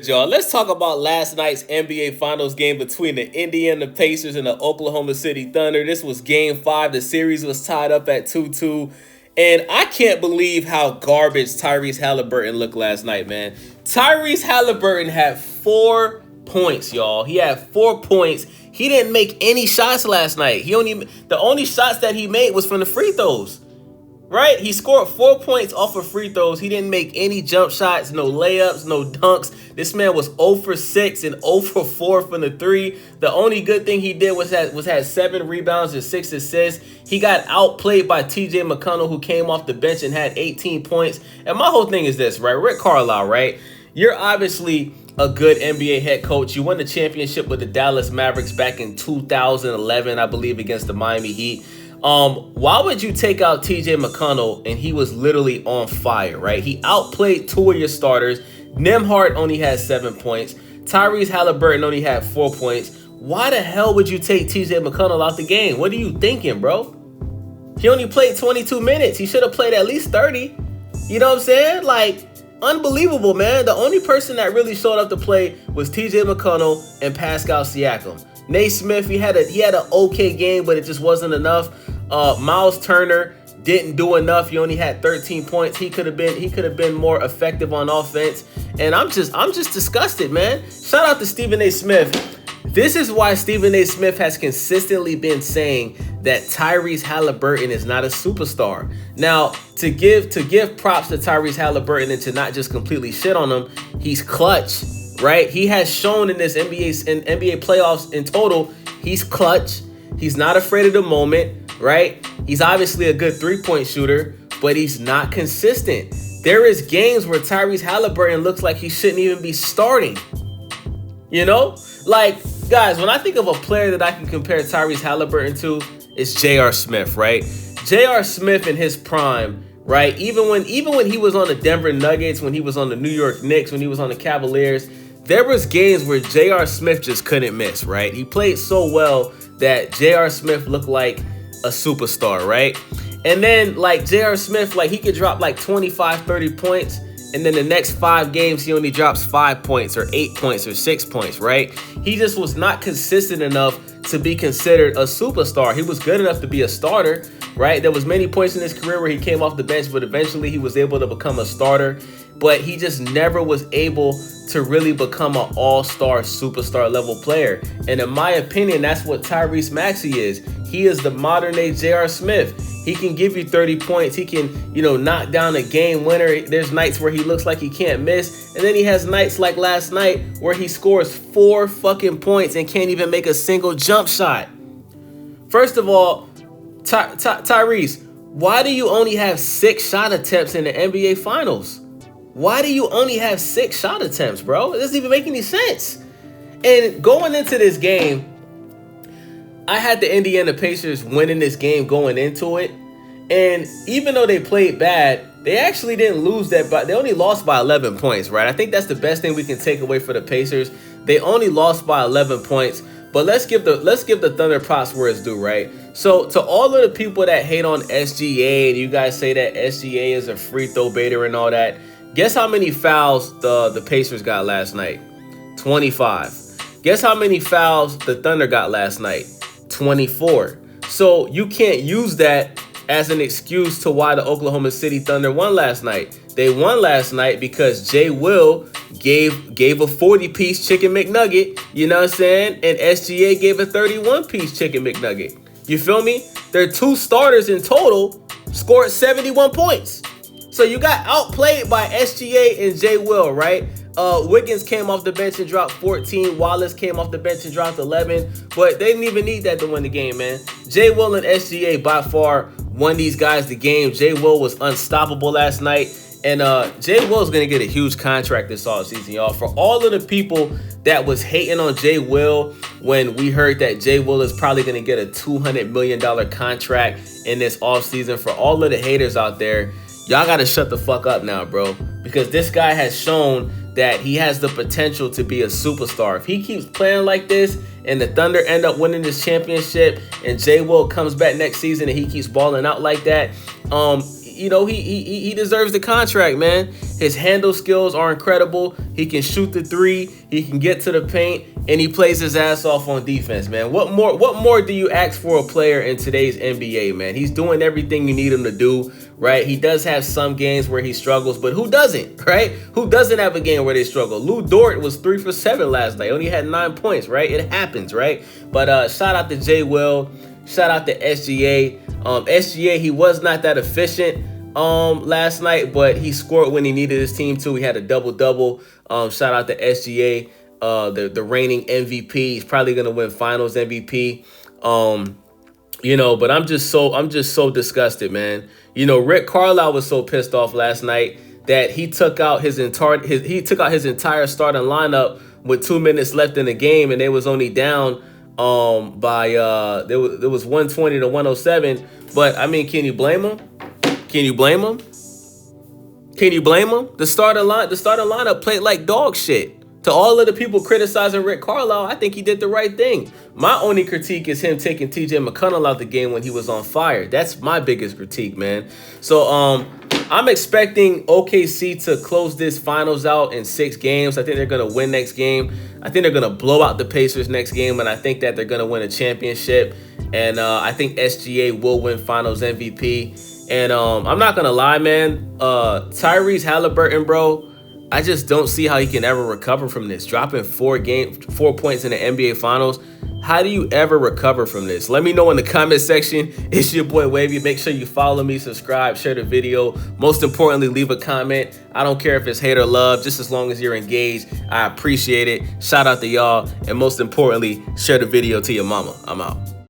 Y'all, let's talk about last night's NBA Finals game between the Indiana Pacers and the Oklahoma City Thunder. This was game 5. The series was tied up at 2-2. And I can't believe how garbage Tyrese Haliburton looked last night, man. Tyrese Haliburton had 4 points, y'all. He had 4 points. He didn't make any shots last night. The only shots that he made was from the free throws. Right? He scored 4 points off of free throws. He didn't make any jump shots, no layups, no dunks. This man was 0 for 6 and 0 for 4 from the 3. The only good thing he did was had 7 rebounds and 6 assists. He got outplayed by TJ McConnell, who came off the bench and had 18 points. And my whole thing is this, right? Rick Carlisle, right? You're obviously a good NBA head coach. You won the championship with the Dallas Mavericks back in 2011, I believe, against the Miami Heat. Why would you take out TJ McConnell and he was literally on fire, right? He outplayed 2 of your starters. Nembhard only had 7 points. Tyrese Haliburton only had 4 points. Why the hell would you take TJ McConnell out the game? What are you thinking, bro? He only played 22 minutes. He should have played at least 30. You know what I'm saying? Like, unbelievable, man. The only person that really showed up to play was TJ McConnell and Pascal Siakam. Naismith, he had an okay game, but it just wasn't enough. Miles Turner didn't do enough. He only had 13 points. He could have been more effective on offense. And I'm just disgusted, man. Shout out to Stephen A. Smith. This is why Stephen A. Smith has consistently been saying that Tyrese Haliburton is not a superstar. Now, to give props to Tyrese Haliburton and to not just completely shit on him, he's clutch. Right? He has shown in this NBA playoffs in total, he's clutch. He's not afraid of the moment, right? He's obviously a good 3-point shooter, but he's not consistent. There is games where Tyrese Haliburton looks like he shouldn't even be starting. You know? Like, guys, when I think of a player that I can compare Tyrese Haliburton to, it's J.R. Smith, right? J.R. Smith in his prime, right? Even when he was on the Denver Nuggets, when he was on the New York Knicks, when he was on the Cavaliers, there was games where J.R. Smith just couldn't miss, right? He played so well that J.R. Smith looked like a superstar, right? And then, like, J.R. Smith, like, he could drop, like, 25, 30 points, and then the next 5 games, he only drops 5 points or 8 points or 6 points, right? He just was not consistent enough to be considered a superstar. He was good enough to be a starter, right? There was many points in his career where he came off the bench, but eventually he was able to become a starter. But he just never was able to really become an all-star, superstar level player. And in my opinion, that's what Tyrese Maxey is. He is the modern-day J.R. Smith. He can give you 30 points. He can, knock down a game winner. There's nights where he looks like he can't miss. And then he has nights like last night where he scores 4 fucking points and can't even make a single jump shot. First of all, Tyrese, why do you only have 6 shot attempts in the NBA Finals? Why do you only have 6 shot attempts, bro? It doesn't even make any sense. And going into this game, I had the Indiana Pacers winning this game going into it. And even though they played bad, they actually didn't lose that, but they only lost by 11 points, right? I think that's the best thing we can take away for the Pacers. They only lost by 11 points. But let's give the Thunder props where it's due, right? So to all of the people that hate on SGA and you guys say that SGA is a free throw baiter and all that, guess how many fouls the Pacers got last night? 25. Guess how many fouls the Thunder got last night? 24. So you can't use that as an excuse to why the Oklahoma City Thunder won last night. They won last night because Jay Will gave a 40-piece chicken McNugget, you know what I'm saying? And SGA gave a 31-piece chicken McNugget. You feel me? Their 2 starters in total scored 71 points. So you got outplayed by SGA and Jay Will, right? Wiggins came off the bench and dropped 14. Wallace came off the bench and dropped 11. But they didn't even need that to win the game, man. Jay Will and SGA by far won these guys the game. Jay Will was unstoppable last night. And Jay Will's going to get a huge contract this offseason, y'all. For all of the people that was hating on Jay Will when we heard that Jay Will is probably going to get a $200 million contract in this offseason, for all of the haters out there, y'all got to shut the fuck up now, bro. Because this guy has shown that he has the potential to be a superstar. If he keeps playing like this and the Thunder end up winning this championship and Jay Will comes back next season and he keeps balling out like that, he deserves the contract, man. His handle skills are incredible. He can shoot the three. He can get to the paint, and he plays his ass off on defense, man. What more do you ask for a player in today's NBA, man? He's doing everything you need him to do, right? He does have some games where he struggles, but who doesn't, right? Who doesn't have a game where they struggle? Lou Dort was 3 for 7 last night. Only had 9 points, right? It happens, right? But shout out to Jay Will. Shout out to SGA. SGA, he was not that efficient last night, but he scored when he needed his team to. He had a double-double. Shout out to SGA, the reigning MVP. He's probably gonna win Finals MVP. But I'm just so disgusted, man. Rick Carlisle was so pissed off last night that he took out his entire starting lineup with 2 minutes left in the game, and they was only down by there was 120 to 107. But I mean, can you blame him? Can you blame him? Can you blame him? The starting lineup played like dog shit. To all of the people criticizing Rick Carlisle, I think he did the right thing. My only critique is him taking TJ McConnell out the game when he was on fire. That's my biggest critique, man. So I'm expecting OKC to close this finals out in 6 games. I think they're going to win next game. I think they're going to blow out the Pacers next game, and I think that they're going to win a championship. And I think SGA will win Finals MVP. And I'm not going to lie, man. Tyrese Haliburton, bro, I just don't see how he can ever recover from this. Dropping 4 points in the NBA Finals. How do you ever recover from this? Let me know in the comment section. It's your boy Wavy. Make sure you follow me, subscribe, share the video. Most importantly, leave a comment. I don't care if it's hate or love, just as long as you're engaged. I appreciate it. Shout out to y'all. And most importantly, share the video to your mama. I'm out.